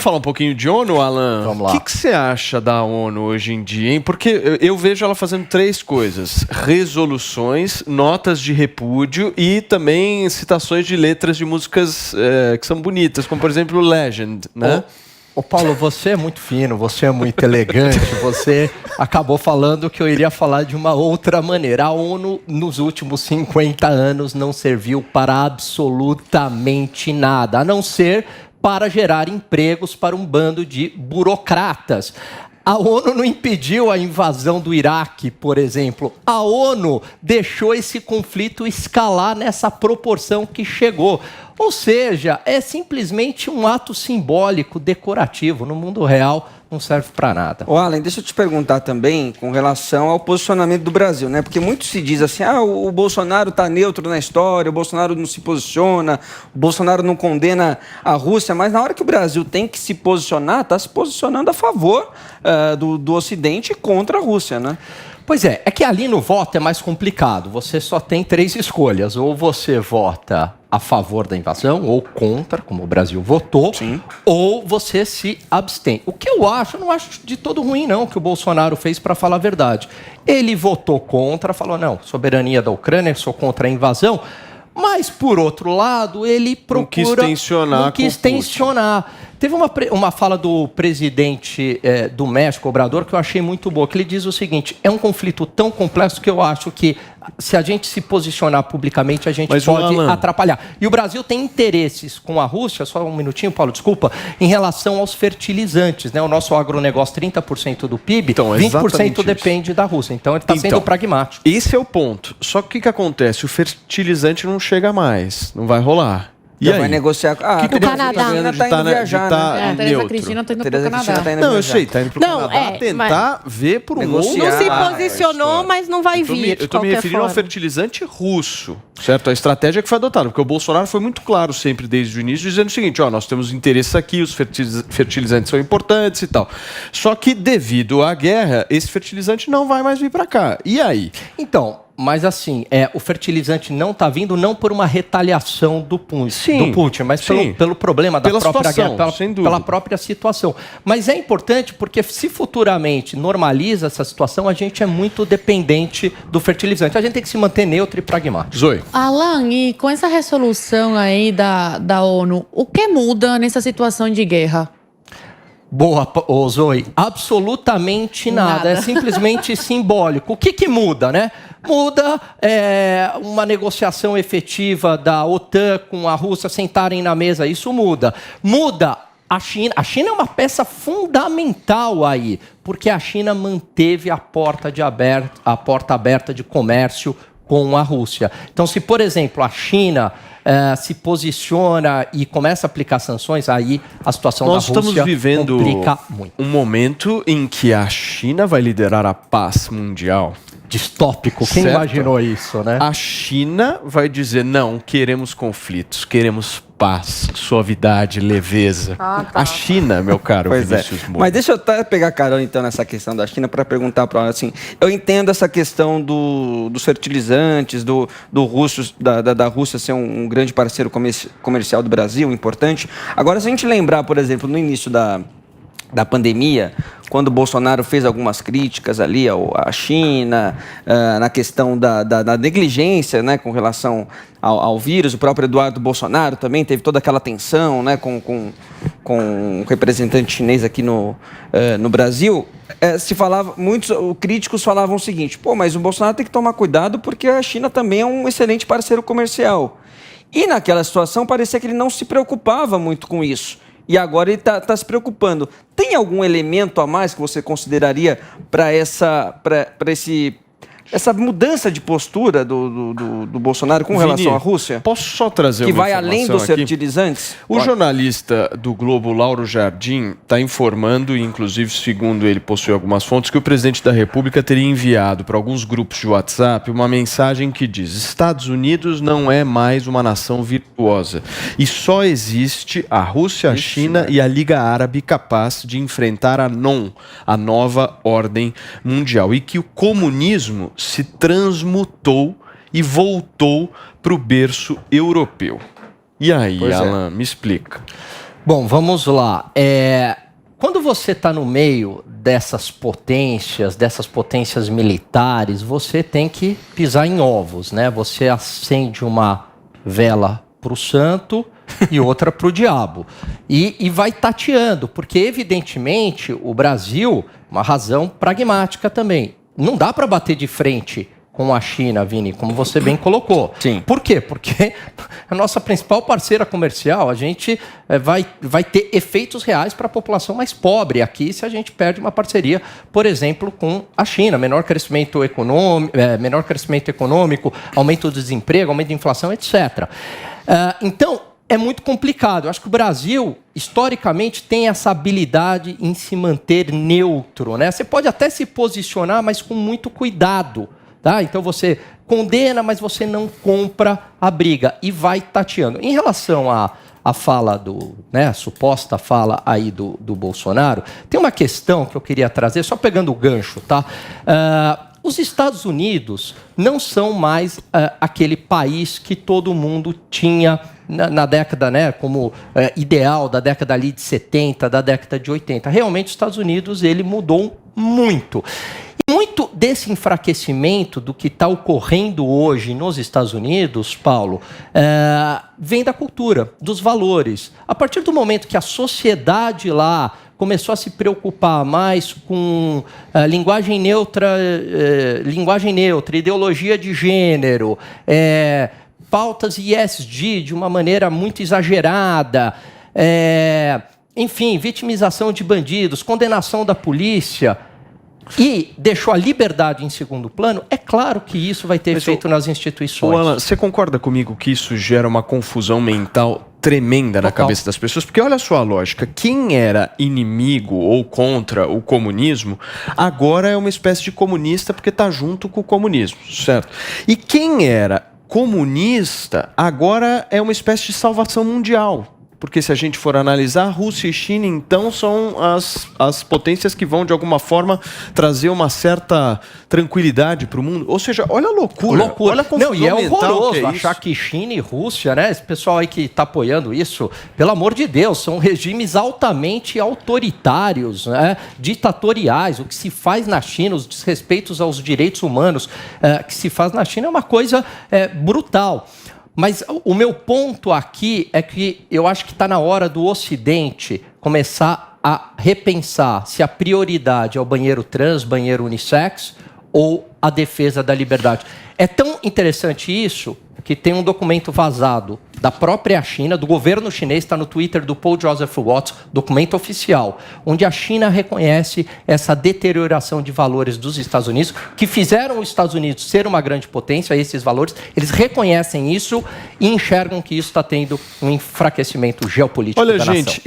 falar um pouquinho de ONU, Alan? Vamos lá. O que você acha da ONU hoje em dia, hein? Porque eu vejo ela fazendo 3 coisas: resoluções, notas de repúdio e também citações de letras de músicas que são bonitas, como por exemplo Legend, né? Ô Paulo, você é muito fino, você é muito elegante, você acabou falando que eu iria falar de uma outra maneira. A ONU, nos últimos 50 anos, não serviu para absolutamente nada, a não ser para gerar empregos para um bando de burocratas. A ONU não impediu a invasão do Iraque, por exemplo. A ONU deixou esse conflito escalar nessa proporção que chegou. Ou seja, é simplesmente um ato simbólico, decorativo. No mundo real, não serve para nada. Ô Alan, deixa eu te perguntar também com relação ao posicionamento do Brasil, né? Porque muito se diz assim, o Bolsonaro está neutro na história, o Bolsonaro não se posiciona, o Bolsonaro não condena a Rússia, mas na hora que o Brasil tem que se posicionar, está se posicionando a favor do Ocidente contra a Rússia, né? Pois é que ali no voto é mais complicado. Você só tem 3 escolhas. Ou você vota a favor da invasão, ou contra, como o Brasil votou, sim, ou você se abstém. O que eu não acho de todo ruim, não, que o Bolsonaro fez, para falar a verdade. Ele votou contra, falou, não, soberania da Ucrânia, sou contra a invasão, mas, por outro lado, ele procura... Não quis tensionar. Teve uma fala do presidente do México, Obrador, que eu achei muito boa, que ele diz o seguinte: é um conflito tão complexo que eu acho que, se a gente se posicionar publicamente, a gente pode atrapalhar. E o Brasil tem interesses com a Rússia, só um minutinho, Paulo, desculpa, em relação aos fertilizantes, né? O nosso agronegócio, 30% do PIB, então, 20% depende da Rússia. Então, ele está sendo pragmático. Esse é o ponto. Só que o que acontece? O fertilizante não chega mais, não vai rolar. E aí? Vai negociar... o Canadá está indo viajar, né? Tereza Cristina está indo para o Canadá. Não, eu sei, está indo para o Canadá tentar ver por um outro... Não se posicionou, mas não vai vir. Eu estou me referindo ao fertilizante russo, certo? A estratégia que foi adotada, porque o Bolsonaro foi muito claro sempre desde o início, dizendo o seguinte, nós temos interesses aqui, os fertilizantes são importantes e tal. Só que, devido à guerra, esse fertilizante não vai mais vir para cá. E aí? Então... Mas assim, o fertilizante não está vindo não por uma retaliação do Putin, mas pelo problema da própria guerra, pela própria situação. Mas é importante porque se futuramente normaliza essa situação, a gente é muito dependente do fertilizante. A gente tem que se manter neutro e pragmático. Zoe. Alan, e com essa resolução aí da ONU, o que muda nessa situação de guerra? Boa, Zoe. Absolutamente nada. É simplesmente simbólico. O que muda, né? Muda uma negociação efetiva da OTAN com a Rússia sentarem na mesa. Isso muda. Muda a China. A China é uma peça fundamental aí, porque a China manteve a porta aberta de comércio com a Rússia. Então, se, por exemplo, a China se posiciona e começa a aplicar sanções, aí a situação da Rússia complica muito. Nós estamos vivendo um momento em que a China vai liderar a paz mundial. Distópico. Quem imaginou isso, né? A China vai dizer, não, queremos conflitos, queremos paz, suavidade, leveza. A China, meu caro Vinícius Moura. Mas deixa eu até pegar carona, então, nessa questão da China para perguntar para ela, assim, eu entendo essa questão dos fertilizantes, da Rússia ser um grande parceiro comercial do Brasil, importante. Agora, se a gente lembrar, por exemplo, no início da pandemia, quando o Bolsonaro fez algumas críticas ali à China, na questão da negligência, né, com relação ao vírus, o próprio Eduardo Bolsonaro também teve toda aquela tensão, né, com o representante chinês aqui no Brasil, muitos críticos falavam o seguinte, mas o Bolsonaro tem que tomar cuidado porque a China também é um excelente parceiro comercial. E naquela situação parecia que ele não se preocupava muito com isso. E agora ele está se preocupando. Tem algum elemento a mais que você consideraria para essa mudança de postura do Bolsonaro com relação à Rússia? Posso só trazer uma informação que vai além dos fertilizantes? O jornalista do Globo, Lauro Jardim, está informando, e inclusive, segundo ele, possui algumas fontes, que o presidente da República teria enviado para alguns grupos de WhatsApp uma mensagem que diz: Estados Unidos não é mais uma nação virtuosa e só existe a Rússia, a China e a Liga Árabe capaz de enfrentar a nova ordem mundial, e que o comunismo se transmutou e voltou para o berço europeu. E aí, Alan, me explica. Bom, vamos lá. Quando você está no meio dessas potências militares, você tem que pisar em ovos, né? Você acende uma vela para o santo e outra para o diabo. E vai tateando, porque evidentemente o Brasil, uma razão pragmática também, não dá para bater de frente com a China, Vini, como você bem colocou. Sim. Por quê? Porque a nossa principal parceira comercial, a gente vai ter efeitos reais para a população mais pobre aqui se a gente perde uma parceria, por exemplo, com a China. Menor crescimento econômico, aumento do desemprego, aumento da inflação, etc. Então, é muito complicado. Eu acho que o Brasil, historicamente, tem essa habilidade em se manter neutro, né? Você pode até se posicionar, mas com muito cuidado. Tá? Então você condena, mas você não compra a briga e vai tateando. Em relação à fala a suposta fala aí do Bolsonaro, tem uma questão que eu queria trazer, só pegando o gancho, tá? Os Estados Unidos não são mais aquele país que todo mundo tinha na década, né, como ideal da década ali de 70, da década de 80. Realmente, os Estados Unidos, ele mudou muito. Muito desse enfraquecimento do que está ocorrendo hoje nos Estados Unidos, Paulo, vem da cultura, dos valores. A partir do momento que a sociedade lá começou a se preocupar mais com linguagem neutra, ideologia de gênero, pautas ESG de uma maneira muito exagerada, enfim, vitimização de bandidos, condenação da polícia, e deixou a liberdade em segundo plano, é claro que isso vai ter efeito nas instituições. Alan, você concorda comigo que isso gera uma confusão mental tremenda na cabeça das pessoas? Porque olha só a lógica, quem era inimigo ou contra o comunismo, agora é uma espécie de comunista porque está junto com o comunismo, certo? E quem era comunista, agora é uma espécie de salvação mundial. Porque se a gente for analisar, Rússia e China, então, são as potências que vão, de alguma forma, trazer uma certa tranquilidade para o mundo. Ou seja, olha a loucura. Olha a confusão e é horroroso que é achar que China e Rússia, né? Esse pessoal aí que está apoiando isso, pelo amor de Deus, são regimes altamente autoritários, né? Ditatoriais. O que se faz na China, os desrespeitos aos direitos humanos que se faz na China é uma coisa brutal. Mas o meu ponto aqui é que eu acho que está na hora do Ocidente começar a repensar se a prioridade é o banheiro trans, banheiro unissex ou a defesa da liberdade. É tão interessante isso que tem um documento vazado da própria China, do governo chinês, está no Twitter do Paul Joseph Watts, documento oficial, onde a China reconhece essa deterioração de valores dos Estados Unidos, que fizeram os Estados Unidos ser uma grande potência, esses valores, eles reconhecem isso e enxergam que isso está tendo um enfraquecimento geopolítico da nação. Olha, gente,